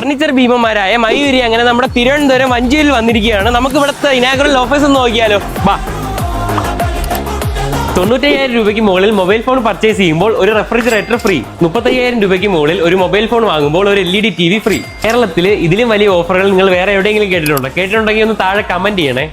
Furniture ഭീമന്മാരായ Mayuri അങ്ങനെ നമ്മുടെ തിരുവനന്തപുരം വഞ്ചിയിൽ വന്നിരിക്കുകയാണ്. നമുക്ക് ഇവിടുത്തെ ഇനാഗുറൽ ഓഫേഴ്സ് ഒന്ന് നോക്കിയാലോ. വാ. 95,000 രൂപയ്ക്ക് മുകളിൽ മൊബൈൽ ഫോൺ പർച്ചേസ് ചെയ്യുമ്പോൾ ഒരു റെഫ്രിജറേറ്റർ ഫ്രീ. 35,000 രൂപയ്ക്ക് മുകളിൽ ഒരു മൊബൈൽ ഫോൺ വാങ്ങുമ്പോൾ ഒരു LED TV ഫ്രീ. കേരളത്തിൽ ഇതിലും വലിയ ഓഫറുകൾ നിങ്ങൾ വേറെ എവിടെയെങ്കിലും കേട്ടിട്ടുണ്ടോ? കേട്ടിട്ടുണ്ടെങ്കിൽ ഒന്ന് താഴെ കമന്റ് ചെയ്യണേ.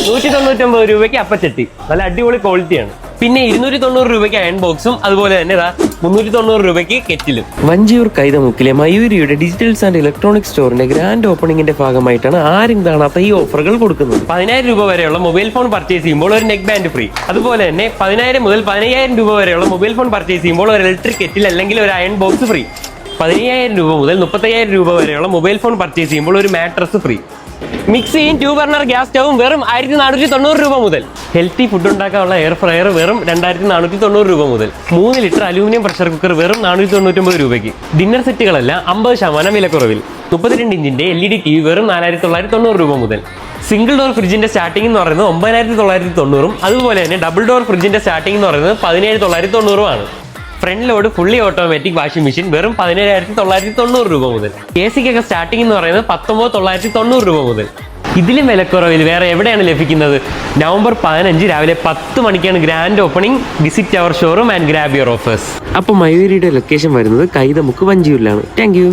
199 രൂപയ്ക്ക് അപ്പച്ചട്ടി, നല്ല അടിപൊളി ക്വാളിറ്റിയാണ്. പിന്നെ 290 രൂപയ്ക്ക് അയൺ ബോക്സും അതുപോലെ തന്നെ 390 രൂപയ്ക്ക് കെറ്റിലും. വഞ്ചിയൂർ കൈതമുക്കിലെ മയൂരിയുടെ ഡിജിറ്റൽസ് ആൻഡ് ഇലക്ട്രോണിക് സ്റ്റോറിന്റെ ഗ്രാൻഡ് ഓപ്പണിംഗിന്റെ ഭാഗമായിട്ടാണ് ആരും കാണാത്ത ഈ ഓഫറുകൾ കൊടുക്കുന്നത്. 10,000 രൂപ വരെയുള്ള മൊബൈൽ ഫോൺ പർച്ചേസ് ചെയ്യുമ്പോൾ ഒരു നെക്ക് ബാൻഡ് ഫ്രീ. അതുപോലെ തന്നെ 10,000 മുതൽ 15,000 രൂപ വരെയുള്ള മൊബൈൽ ഫോൺ പർച്ചേസ് ചെയ്യുമ്പോൾ ഒരു ഇലക്ട്രിക് കെറ്റിൽ അല്ലെങ്കിൽ ഒരു അയൺ ബോക്സ് ഫ്രീ. 15,000 രൂപ മുതൽ 35,000 രൂപ വരെയുള്ള മൊബൈൽ ഫോൺ പർച്ചേസ് ചെയ്യുമ്പോൾ ഒരു മാട്രസ് ഫ്രീ. മിക്സിയും 2 ബർണർ ഗ്യാസ് സ്റ്റവും വെറും 1490 രൂപ മുതൽ. ഹെൽത്തി ഫുഡ് ഉണ്ടാക്കാനുള്ള എയർ ഫ്രയർ വെറും 2490 രൂപ മുതൽ. 3 ലിറ്റർ അലൂമിനിയം പ്രഷർ കുക്കർ വെറും 499 രൂപയ്ക്ക്. ഡിന്നർ സെറ്റുകളെല്ലാം 50% വിലക്കുറവിൽ. 32 ഇഞ്ചിന്റെ LED TV വെറും 4,990 രൂപ മുതൽ. സിംഗിൾ ഡോർ ഫ്രിഡ്ജിന്റെ സ്റ്റാർട്ടിംഗ് എന്ന് പറയുന്നത് 9,990 അതുപോലെ തന്നെ ഡബിൾ ഡോർ ഫ്രിഡ്ജിന്റെ സ്റ്റാർട്ടിംഗ് എന്ന് പറയുന്നത് 17,990 ആണ്. Front load fully automatic washing machine വെറും 17,990 രൂപ മുതൽ. AC-ക്കൊക്കെ സ്റ്റാർട്ടിംഗ് എന്ന് പറയുന്നത് 19,990 രൂപ മുതൽ. ഇതിലും വിലക്കുറവിൽ വേറെ എവിടെയാണ് ലഭിക്കുന്നത്? നവംബർ 15 രാവിലെ 10 മണിക്കാണ് grand opening. Visit our showroom and grab your offers. അപ്പോൾ മയൂരിയുടെ ലൊക്കേഷൻ വരുന്നത് കൈതമുക്ക് വഞ്ചിയൂരിലാണ്. Thank you.